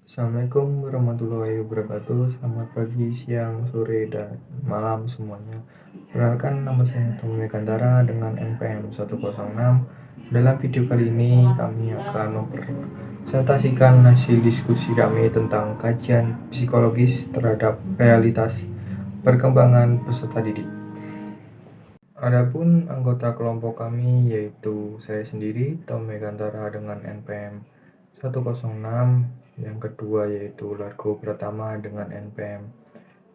Assalamualaikum warahmatullahi wabarakatuh. Selamat pagi, siang, sore, dan malam semuanya. Perkenalkan, nama saya Tommy Megantara dengan NPM 106. Dalam video kali ini kami akan mempresentasikan hasil diskusi kami tentang kajian psikologis terhadap realitas perkembangan peserta didik. Adapun anggota kelompok kami yaitu saya sendiri, Tommy Megantara dengan NPM 106, yang kedua yaitu Largo Pratama dengan NPM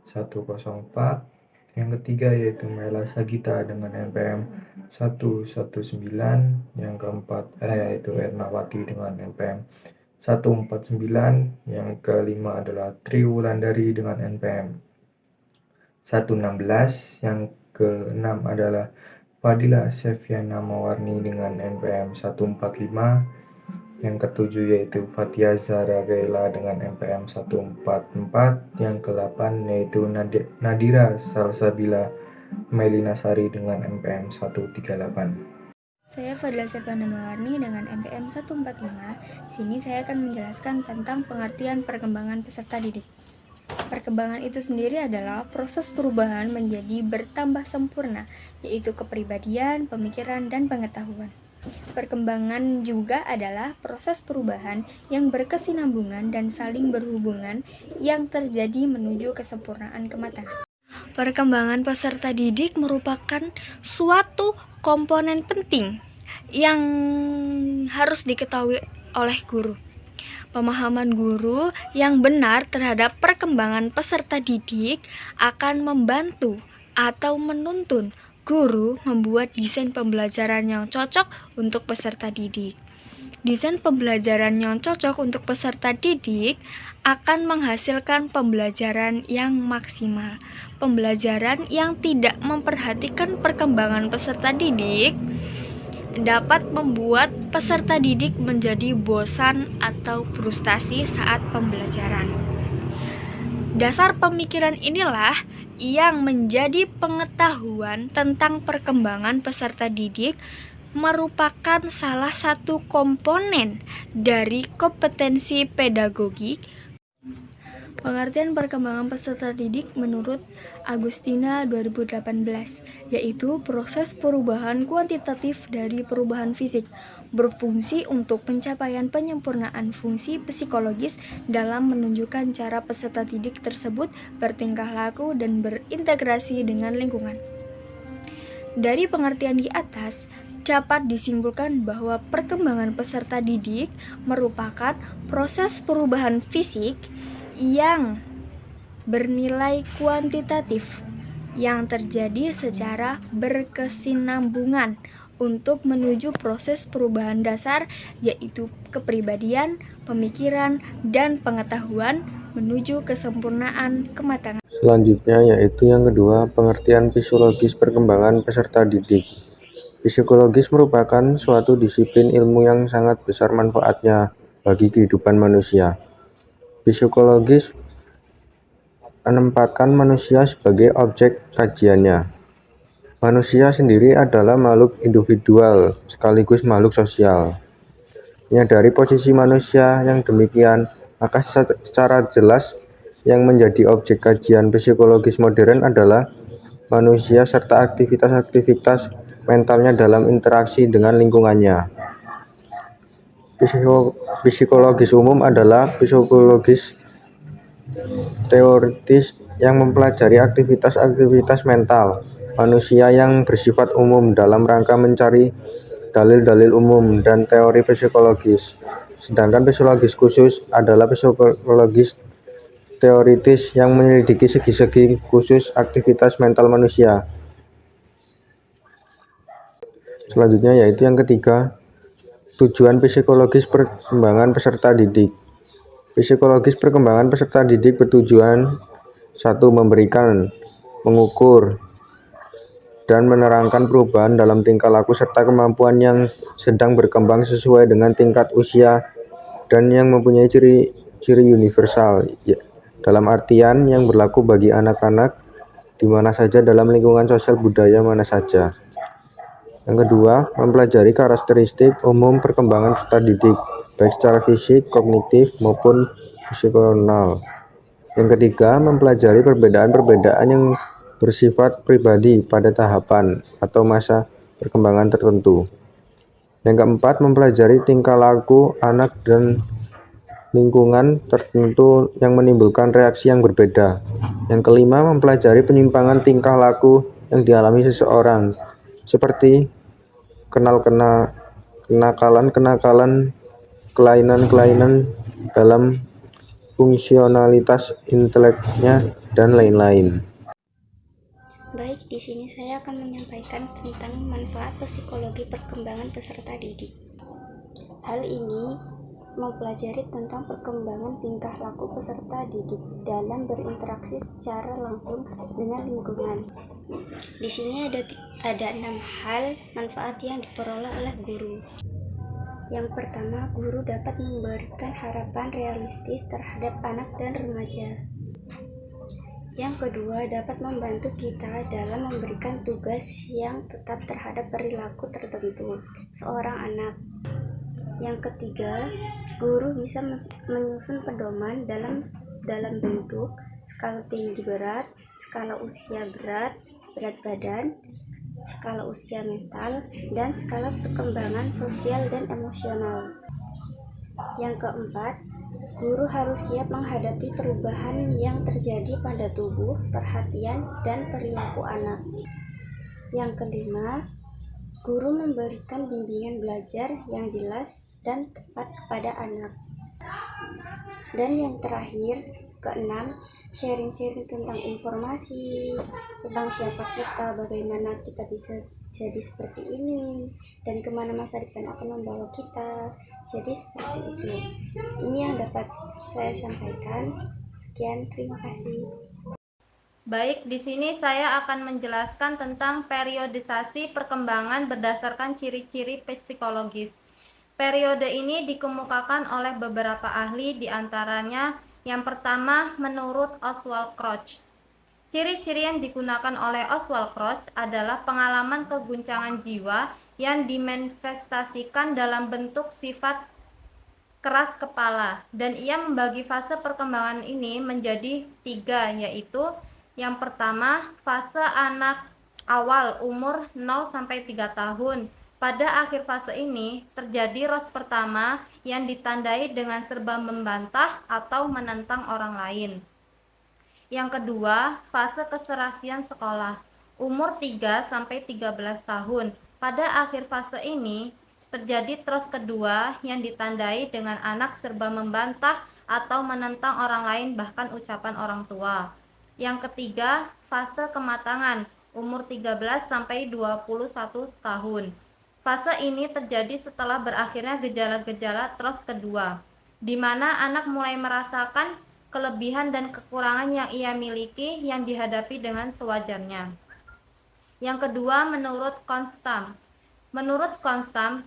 104, yang ketiga yaitu Mela Sagita dengan NPM 119, yang keempat yaitu Ernawati dengan NPM 149, yang kelima adalah Tri Wulandari dengan NPM 116, yang keenam adalah Fadila Seviana Mawarni dengan NPM 145, yang ketujuh yaitu Fatia Zahra Gaila dengan NPM 144, yang ke-8 yaitu Nadira Salsabila Melina Sari dengan NPM 138. Saya Fadila Seviana Mawarni dengan NPM 145. Sini saya akan menjelaskan tentang pengertian perkembangan peserta didik. Perkembangan itu sendiri adalah proses perubahan menjadi bertambah sempurna, yaitu kepribadian, pemikiran, dan pengetahuan. Perkembangan juga adalah proses perubahan yang berkesinambungan dan saling berhubungan yang terjadi menuju kesempurnaan kematangan. Perkembangan peserta didik merupakan suatu komponen penting yang harus diketahui oleh guru. Pemahaman guru yang benar terhadap perkembangan peserta didik akan membantu atau menuntun guru membuat desain pembelajaran yang cocok untuk peserta didik. Desain pembelajaran yang cocok untuk peserta didik akan menghasilkan pembelajaran yang maksimal. Pembelajaran yang tidak memperhatikan perkembangan peserta didik dapat membuat peserta didik menjadi bosan atau frustasi saat pembelajaran. Dasar pemikiran inilah yang menjadi pengetahuan tentang perkembangan peserta didik merupakan salah satu komponen dari kompetensi pedagogik. Pengertian perkembangan peserta didik menurut Agustina 2018, yaitu proses perubahan kuantitatif dari perubahan fisik, berfungsi untuk pencapaian penyempurnaan fungsi psikologis dalam menunjukkan cara peserta didik tersebut bertingkah laku dan berintegrasi dengan lingkungan. Dari pengertian di atas, dapat disimpulkan bahwa perkembangan peserta didik merupakan proses perubahan fisik yang bernilai kuantitatif yang terjadi secara berkesinambungan untuk menuju proses perubahan dasar, yaitu kepribadian, pemikiran, dan pengetahuan menuju kesempurnaan kematangan. Selanjutnya yaitu yang kedua, pengertian fisiologis perkembangan peserta didik. Psikologis merupakan suatu disiplin ilmu yang sangat besar manfaatnya bagi kehidupan manusia. Psikologis menempatkan manusia sebagai objek kajiannya. Manusia sendiri adalah makhluk individual sekaligus makhluk sosial. Dari posisi manusia yang demikian, maka secara jelas yang menjadi objek kajian psikologis modern adalah manusia serta aktivitas-aktivitas mentalnya dalam interaksi dengan lingkungannya. Psikologis umum adalah psikologis teoritis yang mempelajari aktivitas-aktivitas mental manusia yang bersifat umum dalam rangka mencari dalil-dalil umum dan teori psikologis. Sedangkan psikologis khusus adalah psikologis teoritis yang menyelidiki segi-segi khusus aktivitas mental manusia. Selanjutnya yaitu yang ketiga, tujuan psikologis perkembangan peserta didik. Psikologis perkembangan peserta didik bertujuan 1. Memberikan, mengukur, dan menerangkan perubahan dalam tingkah laku serta kemampuan yang sedang berkembang sesuai dengan tingkat usia dan yang mempunyai ciri-ciri universal, dalam artian yang berlaku bagi anak-anak di mana saja dalam lingkungan sosial budaya mana saja. Yang kedua, mempelajari karakteristik umum perkembangan peserta didik, baik secara fisik, kognitif, maupun psikonal. Yang ketiga, mempelajari perbedaan-perbedaan yang bersifat pribadi pada tahapan atau masa perkembangan tertentu. Yang keempat, mempelajari tingkah laku anak dan lingkungan tertentu yang menimbulkan reaksi yang berbeda. Yang kelima, mempelajari penyimpangan tingkah laku yang dialami seseorang, seperti kenakalan, kelainan-kelainan dalam fungsionalitas inteleknya, dan lain-lain. Baik, di sini saya akan menyampaikan tentang manfaat psikologi perkembangan peserta didik. Hal ini mempelajari tentang perkembangan tingkah laku peserta didik dalam berinteraksi secara langsung dengan lingkungan. Di sini ada 6 hal manfaat yang diperoleh oleh guru. Yang pertama, guru dapat memberikan harapan realistis terhadap anak dan remaja. Yang kedua, dapat membantu kita dalam memberikan tugas yang tetap terhadap perilaku tertentu seorang anak. Yang ketiga, guru bisa menyusun pedoman dalam bentuk skala tinggi berat, skala usia berat badan, skala usia mental, dan skala perkembangan sosial dan emosional. Yang keempat, guru harus siap menghadapi perubahan yang terjadi pada tubuh, perhatian, dan perilaku anak. Yang kelima, guru memberikan bimbingan belajar yang jelas dan tepat kepada anak. Dan yang terakhir, keenam, sharing-sharing tentang informasi, tentang siapa kita, bagaimana kita bisa jadi seperti ini, dan kemana masa depan akan membawa kita. Jadi seperti itu. Ini yang dapat saya sampaikan. Sekian, terima kasih. Baik, di sini saya akan menjelaskan tentang periodisasi perkembangan berdasarkan ciri-ciri psikologis. Periode ini dikemukakan oleh beberapa ahli, diantaranya yang pertama menurut Oswald Crouch. Ciri-ciri yang digunakan oleh Oswald Crouch adalah pengalaman keguncangan jiwa yang dimanifestasikan dalam bentuk sifat keras kepala, dan ia membagi fase perkembangan ini menjadi 3, yaitu yang pertama, fase anak awal umur 0-3 tahun. Pada akhir fase ini terjadi ros pertama yang ditandai dengan serba membantah atau menentang orang lain. Yang kedua, fase keserasian sekolah, umur 3-13 tahun. Pada akhir fase ini terjadi tros kedua yang ditandai dengan anak serba membantah atau menentang orang lain, bahkan ucapan orang tua. Yang ketiga, fase kematangan, umur 13-21 tahun. Fase ini terjadi setelah berakhirnya gejala-gejala tros kedua, di mana anak mulai merasakan kelebihan dan kekurangan yang ia miliki yang dihadapi dengan sewajarnya. Yang kedua, menurut Constam. Menurut Constam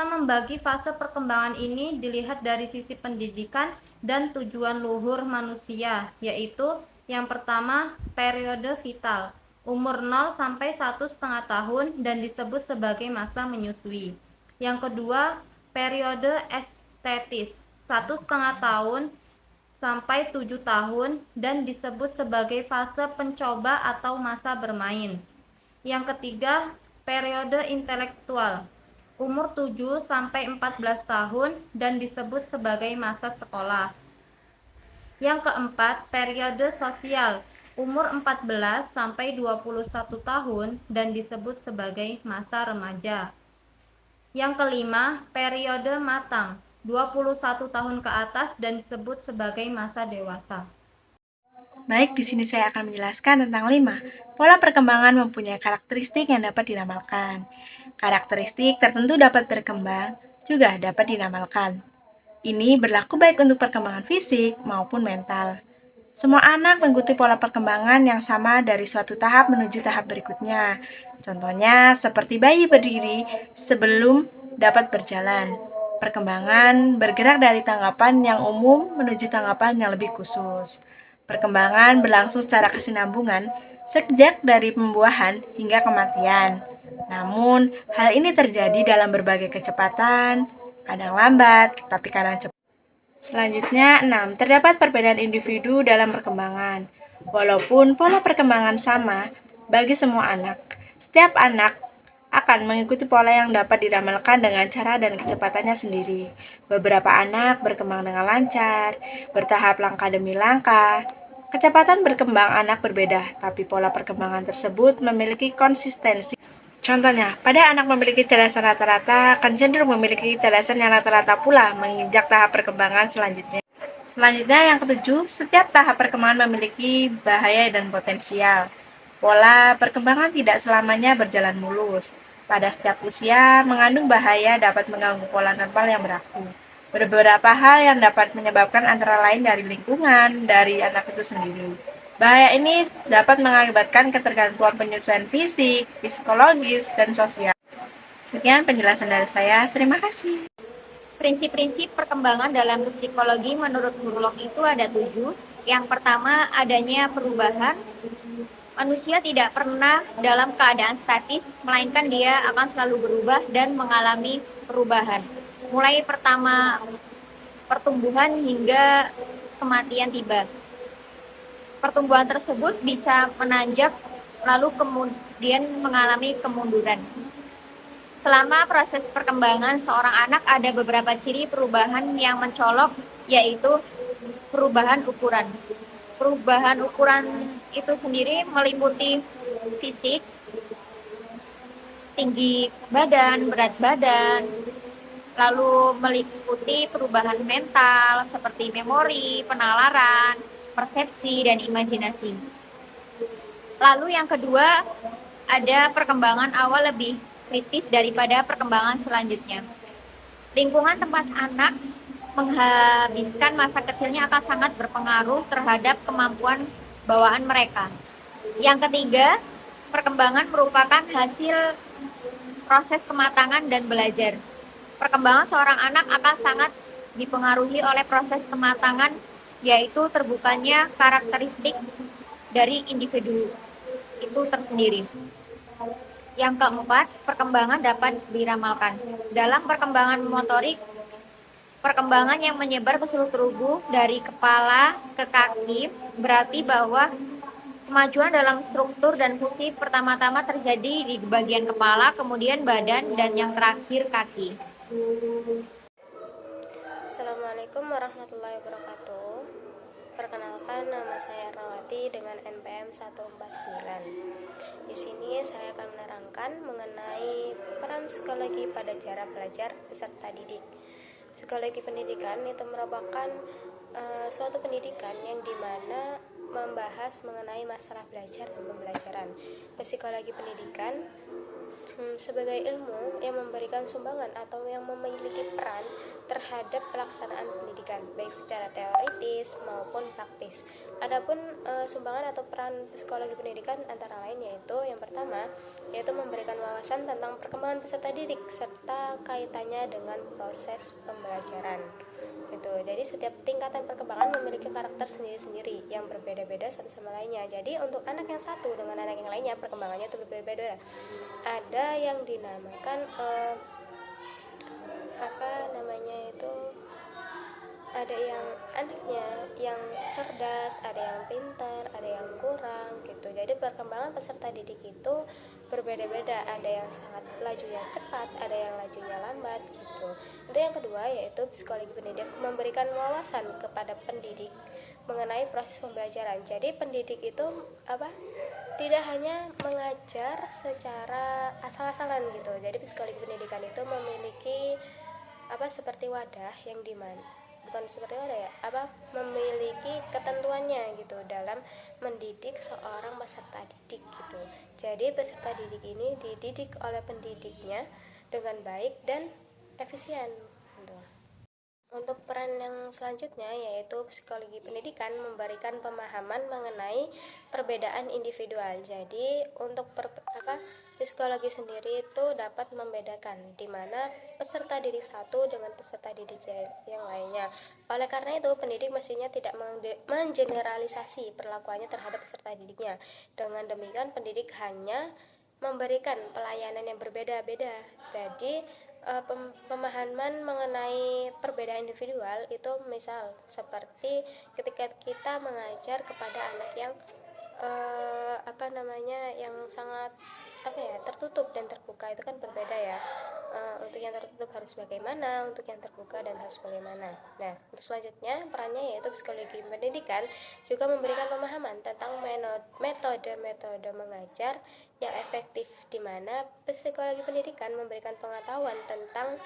membagi fase perkembangan ini dilihat dari sisi pendidikan dan tujuan luhur manusia, yaitu yang pertama, periode vital, umur 0-1,5 tahun dan disebut sebagai masa menyusui. Yang kedua, periode estetis, 1,5 tahun sampai 7 tahun dan disebut sebagai fase pencoba atau masa bermain. Yang ketiga, periode intelektual, umur 7-14 tahun dan disebut sebagai masa sekolah. Yang keempat, periode sosial, umur 14-21 tahun dan disebut sebagai masa remaja. Yang kelima, periode matang, 21 tahun ke atas dan disebut sebagai masa dewasa. Baik, di sini saya akan menjelaskan tentang 5. Pola perkembangan mempunyai karakteristik yang dapat diramalkan. Karakteristik tertentu dapat berkembang, juga dapat diramalkan. Ini berlaku baik untuk perkembangan fisik maupun mental. Semua anak mengikuti pola perkembangan yang sama dari suatu tahap menuju tahap berikutnya. Contohnya, seperti bayi berdiri sebelum dapat berjalan. Perkembangan bergerak dari tanggapan yang umum menuju tanggapan yang lebih khusus. Perkembangan berlangsung secara kesinambungan sejak dari pembuahan hingga kematian. Namun, hal ini terjadi dalam berbagai kecepatan, kadang lambat, tapi kadang cepat. Selanjutnya, 6. Terdapat perbedaan individu dalam perkembangan. Walaupun pola perkembangan sama bagi semua anak, setiap anak akan mengikuti pola yang dapat diramalkan dengan cara dan kecepatannya sendiri. Beberapa anak berkembang dengan lancar, bertahap langkah demi langkah. Kecepatan berkembang anak berbeda, tapi pola perkembangan tersebut memiliki konsistensi. Contohnya, pada anak memiliki kecerdasan rata-rata akan cenderung memiliki kecerdasan yang rata-rata pula menginjak tahap perkembangan selanjutnya. Selanjutnya yang ketujuh, setiap tahap perkembangan memiliki bahaya dan potensial. Pola perkembangan tidak selamanya berjalan mulus. Pada setiap usia, mengandung bahaya dapat mengganggu pola normal yang berlaku. Beberapa hal yang dapat menyebabkan antara lain dari lingkungan, dari anak itu sendiri. Bahaya ini dapat mengakibatkan ketergantungan penyesuaian fisik, psikologis, dan sosial. Sekian penjelasan dari saya. Terima kasih. Prinsip-prinsip perkembangan dalam psikologi menurut Burlock itu ada 7. Yang pertama, adanya perubahan. Manusia tidak pernah dalam keadaan statis, melainkan dia akan selalu berubah dan mengalami perubahan. Mulai pertama pertumbuhan hingga kematian tiba. Pertumbuhan tersebut bisa menanjak lalu kemudian mengalami kemunduran. Selama proses perkembangan seorang anak ada beberapa ciri perubahan yang mencolok, yaitu perubahan ukuran. Perubahan ukuran itu sendiri meliputi fisik, tinggi badan, berat badan, lalu meliputi perubahan mental seperti memori, penalaran, persepsi, dan imajinasi. Lalu yang kedua, ada perkembangan awal lebih kritis daripada perkembangan selanjutnya. Lingkungan tempat anak menghabiskan masa kecilnya akan sangat berpengaruh terhadap kemampuan bawaan mereka. Yang ketiga, perkembangan merupakan hasil proses kematangan dan belajar. Perkembangan seorang anak akan sangat dipengaruhi oleh proses kematangan, yaitu terbukanya karakteristik dari individu itu tersendiri. Yang keempat, perkembangan dapat diramalkan. Dalam perkembangan motorik, perkembangan yang menyebar ke seluruh tubuh dari kepala ke kaki berarti bahwa kemajuan dalam struktur dan fungsi pertama-tama terjadi di bagian kepala, kemudian badan, dan yang terakhir kaki. Assalamualaikum warahmatullahi wabarakatuh. Perkenalkan, nama saya Ernawati dengan NPM 149. Di sini saya akan menerangkan mengenai peran psikologi pada cara belajar peserta didik. Psikologi pendidikan itu merupakan suatu pendidikan yang dimana membahas mengenai masalah belajar dan pembelajaran. Psikologi pendidikan sebagai ilmu yang memberikan sumbangan atau yang memiliki peran terhadap pelaksanaan pendidikan baik secara teoritis maupun praktis. Adapun sumbangan atau peran psikologi pendidikan antara lain yaitu yang pertama yaitu memberikan wawasan tentang perkembangan peserta didik serta kaitannya dengan proses pembelajaran. Jadi setiap tingkatan perkembangan memiliki karakter sendiri-sendiri yang berbeda-beda satu sama lainnya. Jadi untuk anak yang satu dengan anak yang lainnya perkembangannya itu berbeda-beda. Ada yang dinamakan ada yang anaknya yang cerdas, ada yang pintar, ada yang kurang gitu. Jadi perkembangan peserta didik itu berbeda-beda, ada yang sangat lajunya cepat, ada yang lajunya lambat gitu. Itu yang kedua yaitu psikologi pendidik memberikan wawasan kepada pendidik mengenai proses pembelajaran. Jadi pendidik itu tidak hanya mengajar secara asal-asalan gitu. Jadi psikologi pendidikan itu memiliki seperti wadah yang memiliki ketentuannya gitu dalam mendidik seorang peserta didik gitu. Jadi peserta didik ini dididik oleh pendidiknya dengan baik dan efisien gitu. Untuk peran yang selanjutnya yaitu psikologi pendidikan memberikan pemahaman mengenai perbedaan individual. Jadi untuk psikologi sendiri itu dapat membedakan di mana peserta didik satu dengan peserta didik yang lainnya. Oleh karena itu pendidik mestinya tidak mengeneralisasi perlakuannya terhadap peserta didiknya. Dengan demikian pendidik hanya memberikan pelayanan yang berbeda-beda. Jadi pemahaman mengenai perbedaan individual itu misal seperti ketika kita mengajar kepada anak yang yang sangat tertutup dan terbuka, itu kan berbeda ya. Untuk yang tertutup harus bagaimana, untuk yang terbuka dan harus bagaimana. Nah, untuk selanjutnya perannya yaitu psikologi pendidikan juga memberikan pemahaman tentang metode mengajar yang efektif, di mana psikologi pendidikan memberikan pengetahuan tentang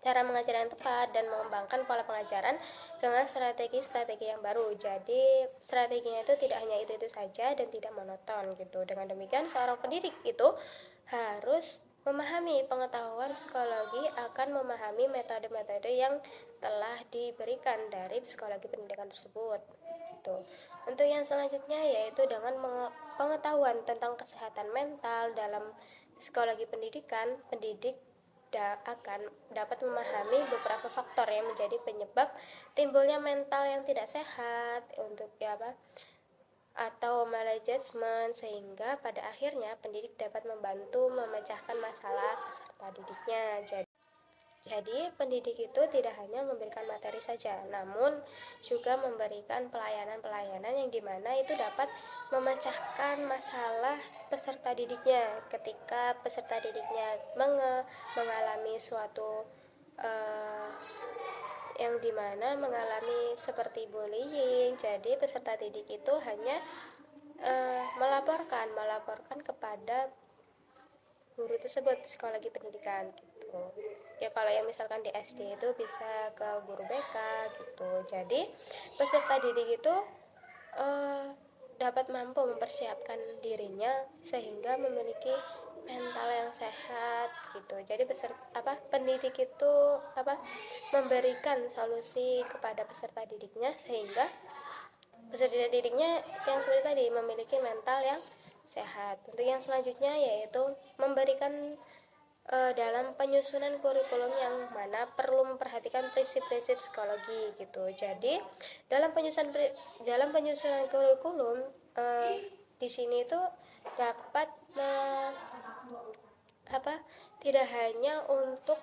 cara mengajar yang tepat dan mengembangkan pola pengajaran dengan strategi-strategi yang baru. Jadi strateginya itu tidak hanya itu saja dan tidak monoton gitu. Dengan demikian seorang pendidik itu harus memahami pengetahuan psikologi, akan memahami metode-metode yang telah diberikan dari psikologi pendidikan tersebut. Tuh. Untuk yang selanjutnya yaitu dengan pengetahuan tentang kesehatan mental dalam psikologi pendidikan, pendidik akan dapat memahami beberapa faktor yang menjadi penyebab timbulnya mental yang tidak sehat atau maladjustment, sehingga pada akhirnya pendidik dapat membantu memecahkan masalah peserta didiknya. Jadi pendidik itu tidak hanya memberikan materi saja, namun juga memberikan pelayanan-pelayanan yang dimana itu dapat memecahkan masalah peserta didiknya ketika peserta didiknya mengalami suatu yang dimana mengalami seperti bullying. Jadi peserta didik itu hanya melaporkan kepada guru tersebut, psikologi pendidikan gitu. Ya kalau yang misalkan di SD itu bisa ke guru BK gitu. Jadi peserta didik itu dapat mampu mempersiapkan dirinya sehingga memiliki mental yang sehat gitu. Jadi pendidik itu memberikan solusi kepada peserta didiknya sehingga peserta didiknya yang seperti tadi memiliki mental yang sehat. Untuk yang selanjutnya yaitu memberikan dalam penyusunan kurikulum yang mana perlu memperhatikan prinsip-prinsip psikologi gitu. Jadi dalam penyusunan kurikulum di sini itu dapat tidak hanya untuk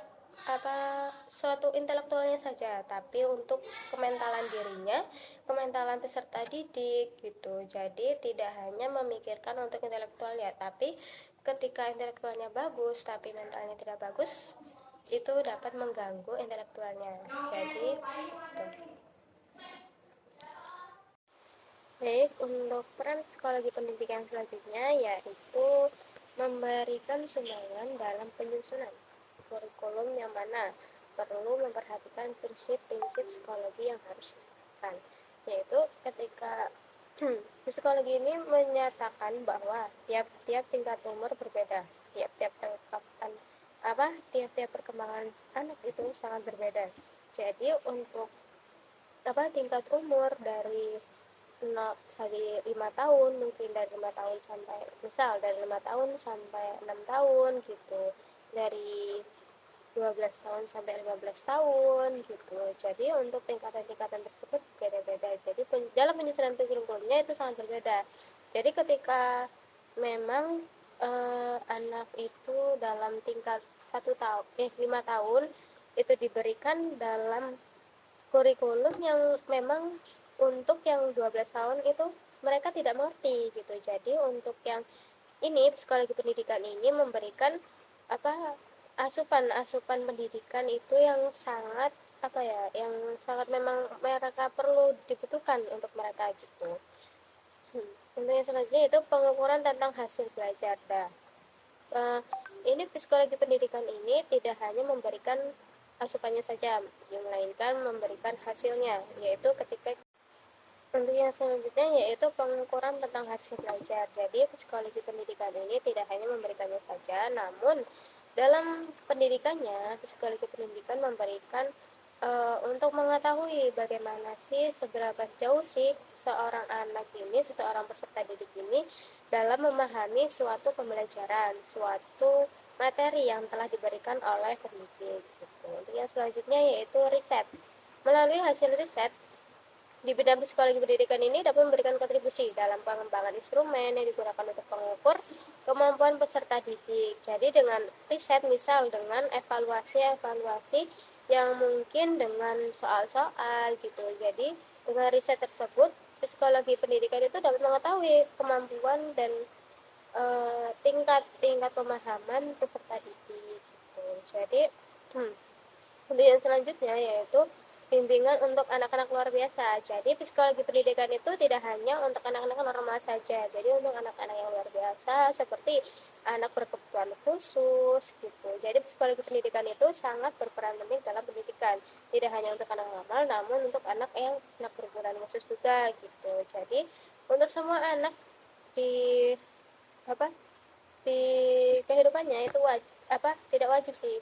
suatu intelektualnya saja, tapi untuk kementalan dirinya, kementalan peserta didik gitu. Jadi tidak hanya memikirkan untuk intelektualnya, tapi ketika intelektualnya bagus tapi mentalnya tidak bagus, itu dapat mengganggu intelektualnya. Jadi baik, untuk peran psikologi pendidikan selanjutnya yaitu memberikan sumbangan dalam penyusunan kurikulum yang mana perlu memperhatikan prinsip-prinsip psikologi yang harus dilakukan, yaitu ketika psikologi ini menyatakan bahwa tiap-tiap tingkat umur berbeda, tiap-tiap perkembangan anak itu sangat berbeda. Jadi untuk tingkat umur dari 5 tahun, mungkin dari 5 tahun sampai 6 tahun gitu, dari 12 tahun sampai 15 tahun gitu. Jadi untuk tingkatan-tingkatan tersebut beda-beda. Jadi dalam penyusunan kurikulumnya itu sangat berbeda. Jadi ketika memang anak itu dalam tingkat 5 tahun itu diberikan dalam kurikulum yang memang untuk yang 12 tahun itu mereka tidak mengerti gitu. Jadi untuk yang ini psikologi pendidikan ini memberikan asupan pendidikan itu yang sangat yang sangat memang mereka perlu dibutuhkan untuk mereka gitu. Untuk yang selanjutnya itu pengukuran tentang hasil belajar. Ini psikologi pendidikan ini tidak hanya memberikan asupannya saja, melainkan memberikan hasilnya, yaitu ketika untuk yang selanjutnya yaitu pengukuran tentang hasil belajar. Jadi psikologi pendidikan ini tidak hanya memberikannya saja, namun dalam pendidikannya psikologi pendidikan memberikan untuk mengetahui bagaimana sih, seberapa jauh sih seorang peserta didik ini dalam memahami suatu pembelajaran, suatu materi yang telah diberikan oleh pendidik gitu. Untuk yang selanjutnya yaitu riset. Melalui hasil riset di bidang psikologi pendidikan ini dapat memberikan kontribusi dalam pengembangan instrumen yang digunakan untuk mengukur kemampuan peserta didik. Jadi dengan riset, misal dengan evaluasi yang mungkin dengan soal-soal gitu. Jadi dengan riset tersebut, psikologi pendidikan itu dapat mengetahui kemampuan dan tingkat pemahaman peserta didik gitu. Jadi untuk yang selanjutnya yaitu bimbingan untuk anak-anak luar biasa. Jadi psikologi pendidikan itu tidak hanya untuk anak-anak normal saja. Jadi untuk anak-anak yang luar biasa seperti anak berkebutuhan khusus gitu. Jadi psikologi pendidikan itu sangat berperan penting dalam pendidikan. Tidak hanya untuk anak normal, namun untuk anak berkebutuhan khusus juga gitu. Jadi untuk semua anak di di kehidupannya itu tidak wajib sih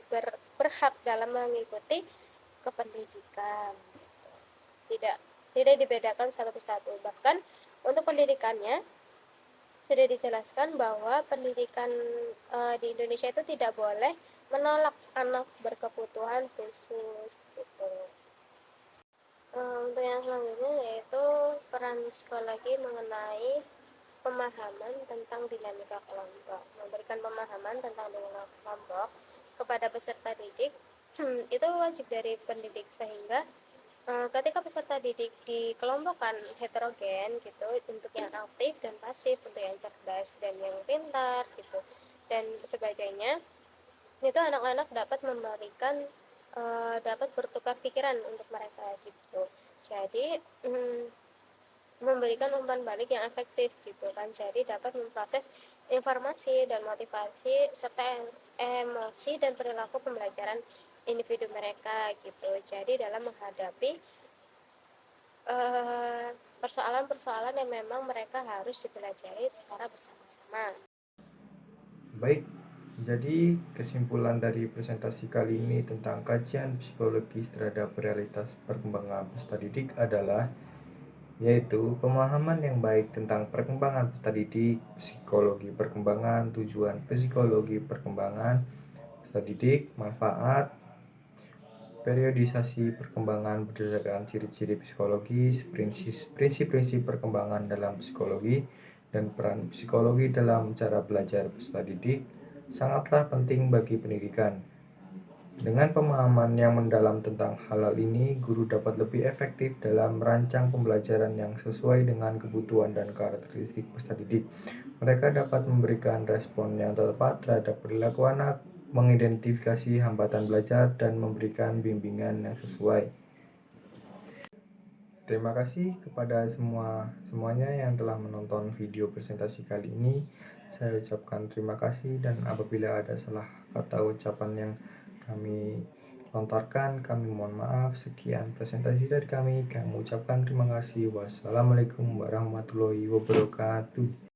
berhak dalam mengikuti kependidikan. Tidak dibedakan satu persatu. Bahkan untuk pendidikannya sudah dijelaskan bahwa pendidikan di Indonesia itu tidak boleh menolak anak berkebutuhan khusus gitu. Untuk yang selanjutnya yaitu peran psikologi mengenai pemahaman tentang dinamika kelompok. Memberikan pemahaman tentang dinamika kelompok kepada peserta didik itu wajib dari pendidik, sehingga ketika peserta didik dikelompokkan heterogen gitu, untuk yang aktif dan pasif, untuk yang cerdas dan yang pintar gitu dan sebagainya, itu anak-anak dapat dapat bertukar pikiran untuk mereka gitu. Jadi memberikan umpan balik yang efektif gitu kan. Jadi dapat memproses informasi dan motivasi serta emosi dan perilaku pembelajaran individu mereka gitu. Jadi dalam menghadapi persoalan-persoalan yang memang mereka harus dipelajari secara bersama-sama. Baik, jadi kesimpulan dari presentasi kali ini tentang kajian psikologis terhadap realitas perkembangan peserta didik adalah yaitu pemahaman yang baik tentang perkembangan peserta didik, psikologi perkembangan, tujuan psikologi perkembangan peserta didik, manfaat, periodisasi perkembangan berdasarkan ciri-ciri psikologis, prinsip-prinsip perkembangan dalam psikologi, dan peran psikologi dalam cara belajar peserta didik sangatlah penting bagi pendidikan. Dengan pemahaman yang mendalam tentang hal-hal ini, guru dapat lebih efektif dalam merancang pembelajaran yang sesuai dengan kebutuhan dan karakteristik peserta didik. Mereka dapat memberikan respon yang tepat terhadap perilaku anak, mengidentifikasi hambatan belajar, dan memberikan bimbingan yang sesuai. Terima kasih kepada semuanya yang telah menonton video presentasi kali ini. Saya ucapkan terima kasih, dan apabila ada salah kata ucapan yang kami lontarkan, kami mohon maaf. Sekian presentasi dari kami. Kami ucapkan terima kasih. Wassalamualaikum warahmatullahi wabarakatuh.